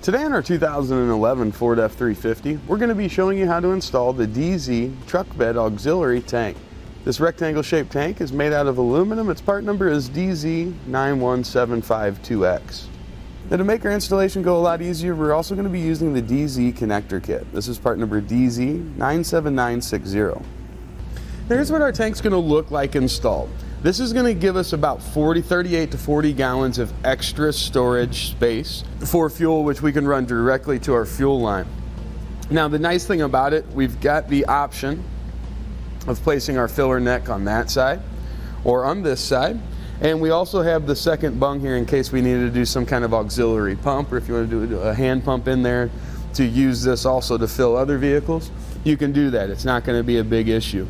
Today on our 2011 Ford F-350, we're going to be showing you how to install the DeeZee Truck Bed Auxiliary Tank. This rectangle shaped tank is made out of aluminum. Its part number is DZ91752X. Now, to make our installation go a lot easier, we're also going to be using the DeeZee connector kit. This is part number DZ97960. Here's what our tank's going to look like installed. This is going to give us about 38 to 40 gallons of extra storage space for fuel, which we can run directly to our fuel line. Now, the nice thing about it, we've got the option of placing our filler neck on that side or on this side. And we also have the second bung here in case we needed to do some kind of auxiliary pump, or if you want to do a hand pump in there to use this also to fill other vehicles, you can do that. It's not going to be a big issue.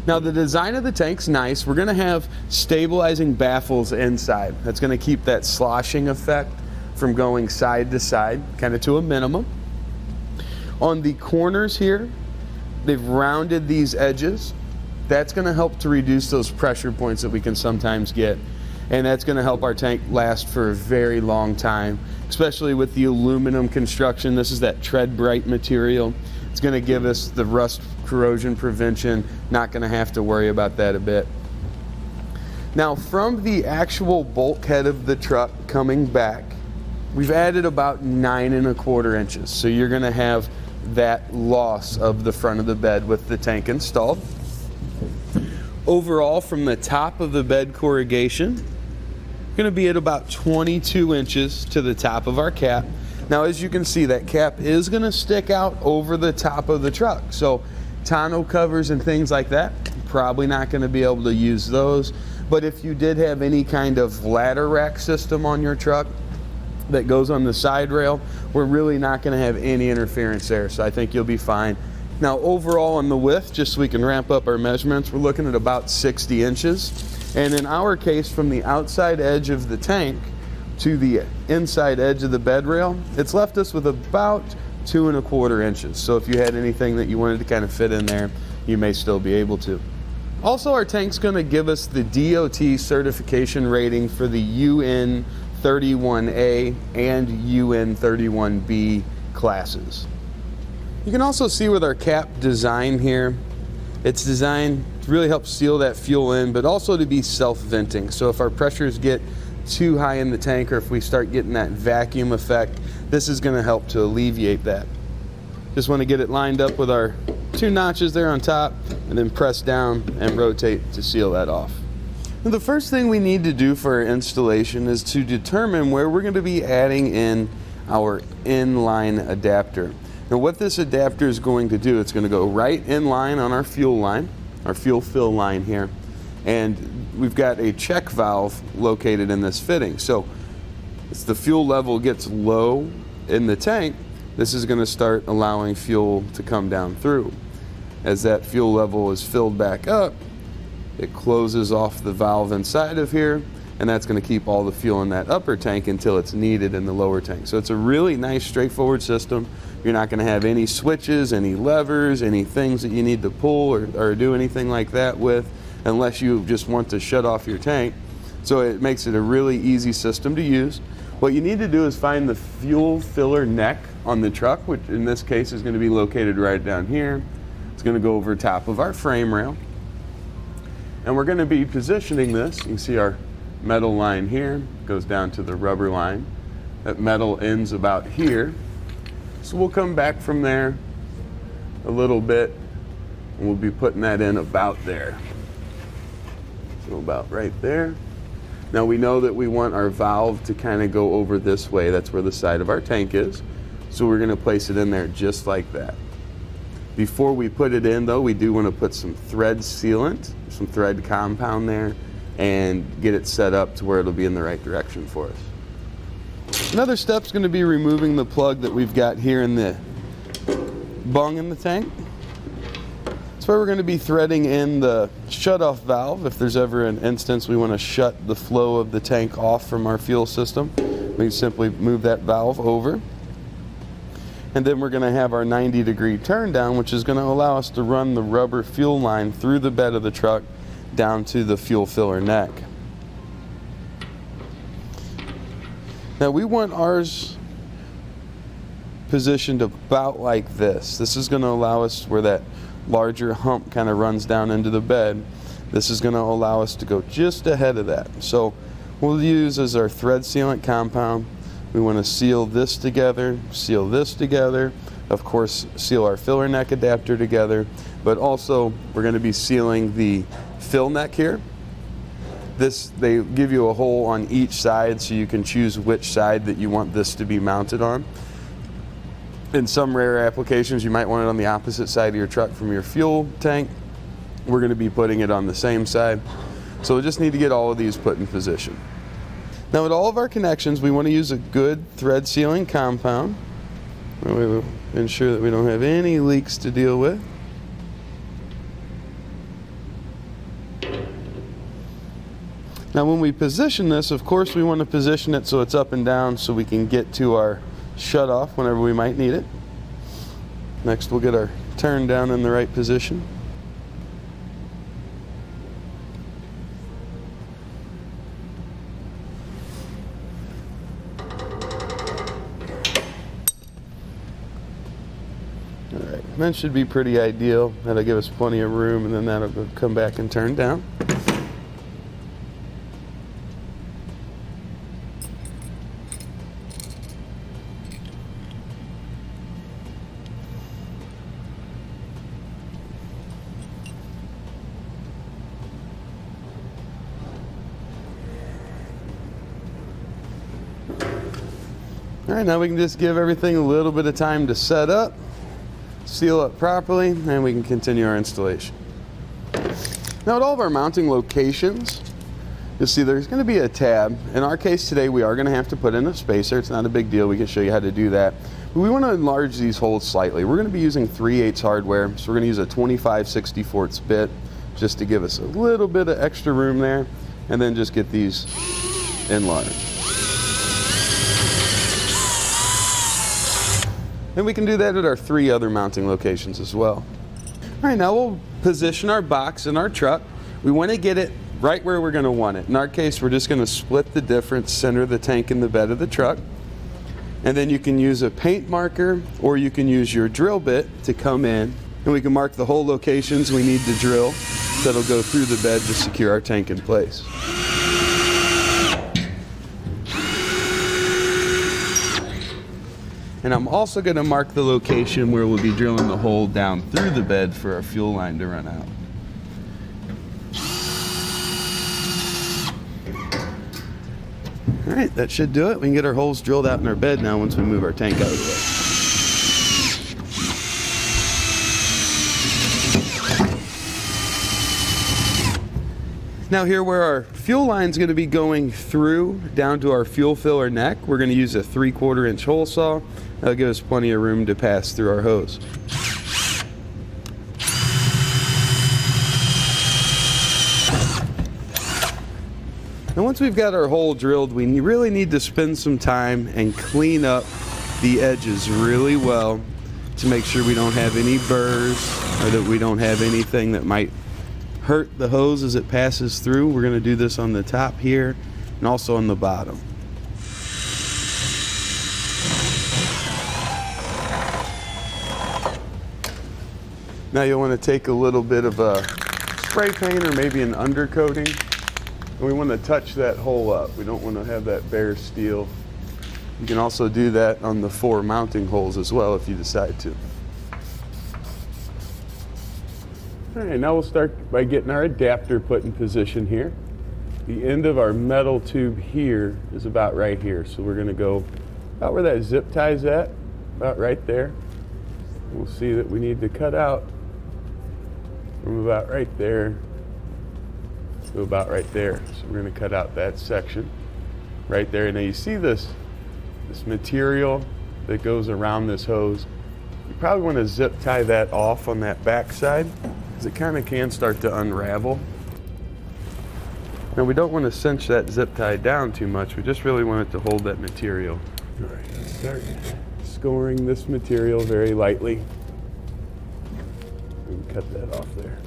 Now, the design of the tank's nice. We're going to have stabilizing baffles inside. That's going to keep that sloshing effect from going side to side, kind of to a minimum. On the corners here, they've rounded these edges. That's going to help to reduce those pressure points that we can sometimes get. And that's going to help our tank last for a very long time, especially with the aluminum construction. This is that tread bright material. It's going to give us the rust corrosion prevention. Not going to have to worry about that a bit. Now, from the actual bulkhead of the truck coming back, we've added about 9¼ inches. So you're going to have that loss of the front of the bed with the tank installed. Overall, from the top of the bed corrugation, we're going to be at about 22 inches to the top of our cap. Now, as you can see, that cap is going to stick out over the top of the truck. So tonneau covers and things like that, probably not going to be able to use those. But if you did have any kind of ladder rack system on your truck that goes on the side rail, we're really not going to have any interference there. So I think you'll be fine. Now, overall on the width, just so we can ramp up our measurements, we're looking at about 60 inches. And in our case, from the outside edge of the tank to the inside edge of the bed rail, it's left us with about 2¼ inches. So if you had anything that you wanted to kind of fit in there, you may still be able to. Also, our tank's going to give us the DOT certification rating for the UN 31A and UN 31B classes. You can also see with our cap design here, it's designed to really help seal that fuel in, but also to be self-venting. So if our pressures get too high in the tank, or if we start getting that vacuum effect, this is going to help to alleviate that. Just want to get it lined up with our 2 notches there on top, and then press down and rotate to seal that off. Now, the first thing we need to do for our installation is to determine where we're going to be adding in our inline adapter. Now, what this adapter is going to do, it's going to go right in line on our fuel line, our fuel fill line here, and we've got a check valve located in this fitting. So as the fuel level gets low in the tank, this is going to start allowing fuel to come down through. As that fuel level is filled back up, it closes off the valve inside of here, and that's going to keep all the fuel in that upper tank until it's needed in the lower tank. So it's a really nice, straightforward system. You're not going to have any switches, any levers, any things that you need to pull or do anything like that with, unless you just want to shut off your tank. So it makes it a really easy system to use. What you need to do is find the fuel filler neck on the truck, which in this case is going to be located right down here. It's going to go over top of our frame rail. And we're going to be positioning this. You can see our metal line here goes down to the rubber line. That metal ends about here. So we'll come back from there a little bit, and we'll be putting that in about there. So about right there. Now, we know that we want our valve to kind of go over this way. That's where the side of our tank is. So we're going to place it in there just like that. Before we put it in, though, we do want to put some thread sealant, some thread compound there, and get it set up to where it'll be in the right direction for us. Another step is going to be removing the plug that we've got here in the bung in the tank. That's where we're going to be threading in the shut-off valve. If there's ever an instance we want to shut the flow of the tank off from our fuel system, we can simply move that valve over. And then we're going to have our 90-degree turn down, which is going to allow us to run the rubber fuel line through the bed of the truck down to the fuel filler neck. Now we want ours positioned about like this. This is going to allow us where that larger hump kind of runs down into the bed. This is going to allow us to go just ahead of that. So we'll use as our thread sealant compound. We want to seal this together, seal this together, of course seal our filler neck adapter together, but also we're going to be sealing the fill neck here. They give you a hole on each side so you can choose which side that you want this to be mounted on. In some rare applications you might want it on the opposite side of your truck from your fuel tank. We're going to be putting it on the same side. So we just need to get all of these put in position. Now with all of our connections we want to use a good thread sealing compound. We will ensure that we don't have any leaks to deal with. Now when we position this, of course we want to position it so it's up and down so we can get to our shutoff whenever we might need it. Next we'll get our turn down in the right position. Alright, that should be pretty ideal. That'll give us plenty of room, and then that'll come back and turn down. Alright, now we can just give everything a little bit of time to set up, seal up properly, and we can continue our installation. Now at all of our mounting locations, you'll see there's going to be a tab. In our case today we are going to have to put in a spacer. It's not a big deal, we can show you how to do that. But we want to enlarge these holes slightly. We're going to be using 3/8 hardware, so we're going to use a 25/64 bit just to give us a little bit of extra room there, and then just get these enlarged. And we can do that at our 3 other mounting locations as well. All right, now we'll position our box in our truck. We want to get it right where we're going to want it. In our case, we're just going to split the difference, center the tank in the bed of the truck. And then you can use a paint marker, or you can use your drill bit to come in, and we can mark the whole locations we need to drill that'll go through the bed to secure our tank in place. And I'm also going to mark the location where we'll be drilling the hole down through the bed for our fuel line to run out. Alright, that should do it. We can get our holes drilled out in our bed now once we move our tank out of the way. Now here where our fuel line is going to be going through down to our fuel filler neck, we're going to use a 3/4 inch hole saw. That'll give us plenty of room to pass through our hose. And once we've got our hole drilled, we really need to spend some time and clean up the edges really well to make sure we don't have any burrs or that we don't have anything that might hurt the hose as it passes through. We're going to do this on the top here and also on the bottom. Now you'll want to take a little bit of a spray paint or maybe an undercoating, and we want to touch that hole up. We don't want to have that bare steel. You can also do that on the 4 mounting holes as well if you decide to. All right, now we'll start by getting our adapter put in position here. The end of our metal tube here is about right here, so we're going to go about where that zip tie's at, about right there. We'll see that we need to cut out from about right there to about right there. So we're going to cut out that section right there. Now you see this material that goes around this hose. You probably want to zip tie that off on that back side, because it kind of can start to unravel. Now we don't want to cinch that zip tie down too much. We just really want it to hold that material. All right, let's start scoring this material very lightly. We can cut that off there.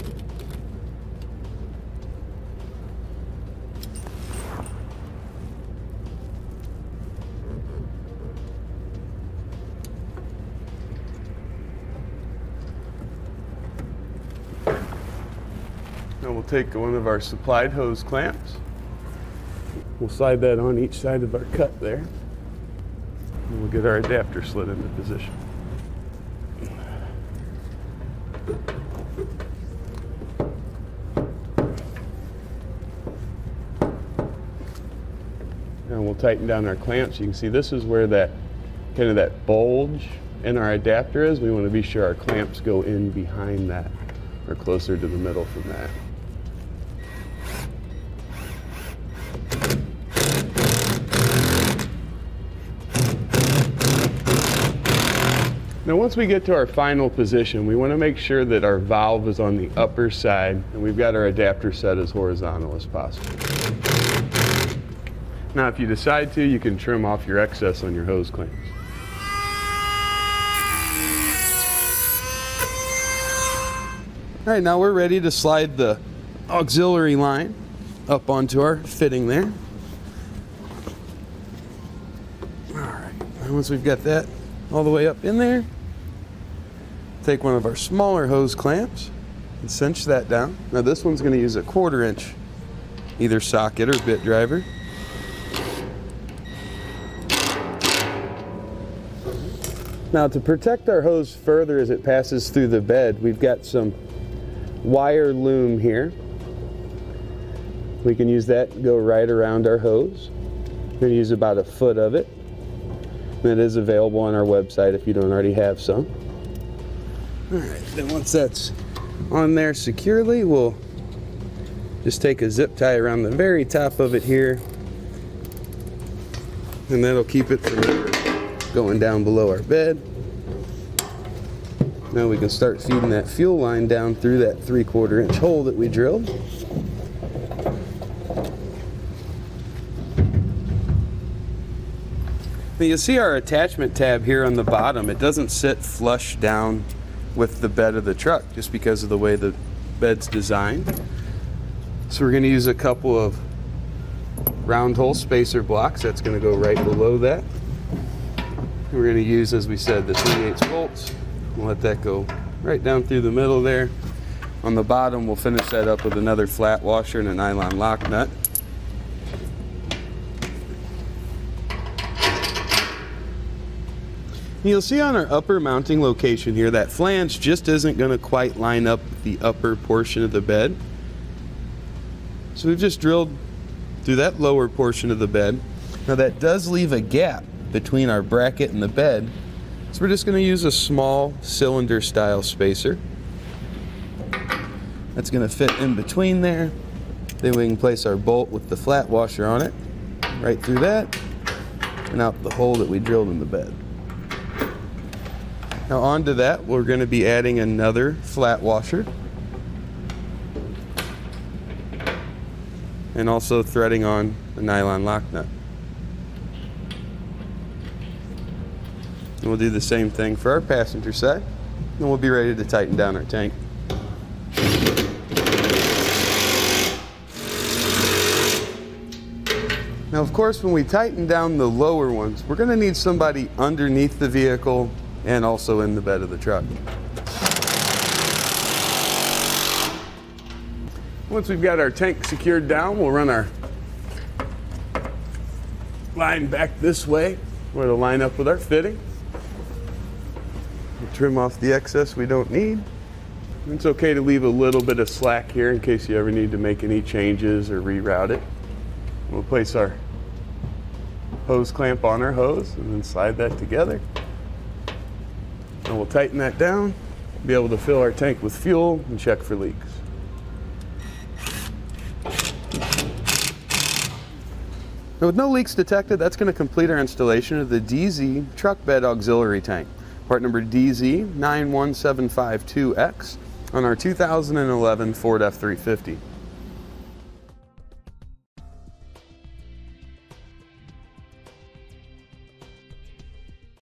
Now we'll take one of our supplied hose clamps. We'll slide that on each side of our cut there. And we'll get our adapter slid into position. And we'll tighten down our clamps. You can see this is where that kind of that bulge in our adapter is. We want to be sure our clamps go in behind that or closer to the middle from that. Now once we get to our final position, we want to make sure that our valve is on the upper side and we've got our adapter set as horizontal as possible. Now if you decide to, you can trim off your excess on your hose clamps. All right, now we're ready to slide the auxiliary line up onto our fitting there. All right, and once we've got that all the way up in there, take one of our smaller hose clamps and cinch that down. Now this one's going to use a 1/4 inch either socket or bit driver. Now to protect our hose further as it passes through the bed, we've got some wire loom here. We can use that to go right around our hose. We're going to use about 1 foot of it. That is available on our website if you don't already have some. All right, then once that's on there securely, we'll just take a zip tie around the very top of it here, and that'll keep it from going down below our bed. Now we can start feeding that fuel line down through that 3/4 inch hole that we drilled. Now you see our attachment tab here on the bottom. It doesn't sit flush down with the bed of the truck just because of the way the bed's designed. So we're going to use a couple of round hole spacer blocks. That's going to go right below that. We're going to use, as we said, the 3/8 bolts. We'll let that go right down through the middle there. On the bottom, we'll finish that up with another flat washer and a nylon lock nut. You'll see on our upper mounting location here, that flange just isn't going to quite line up with the upper portion of the bed. So we've just drilled through that lower portion of the bed. Now that does leave a gap between our bracket and the bed. So we're just going to use a small cylinder style spacer. That's going to fit in between there. Then we can place our bolt with the flat washer on it, right through that, and out the hole that we drilled in the bed. Now onto that, we're going to be adding another flat washer, and also threading on a nylon lock nut. And we'll do the same thing for our passenger side, and we'll be ready to tighten down our tank. Now of course, when we tighten down the lower ones, we're going to need somebody underneath the vehicle and also in the bed of the truck. Once we've got our tank secured down, we'll run our line back this way where it'll line up with our fitting. We'll trim off the excess we don't need. It's okay to leave a little bit of slack here in case you ever need to make any changes or reroute it. We'll place our hose clamp on our hose and then slide that together. And we'll tighten that down, be able to fill our tank with fuel and check for leaks. Now with no leaks detected, that's going to complete our installation of the DeeZee truck bed auxiliary tank, part number DeeZee 91752X on our 2011 Ford F-350.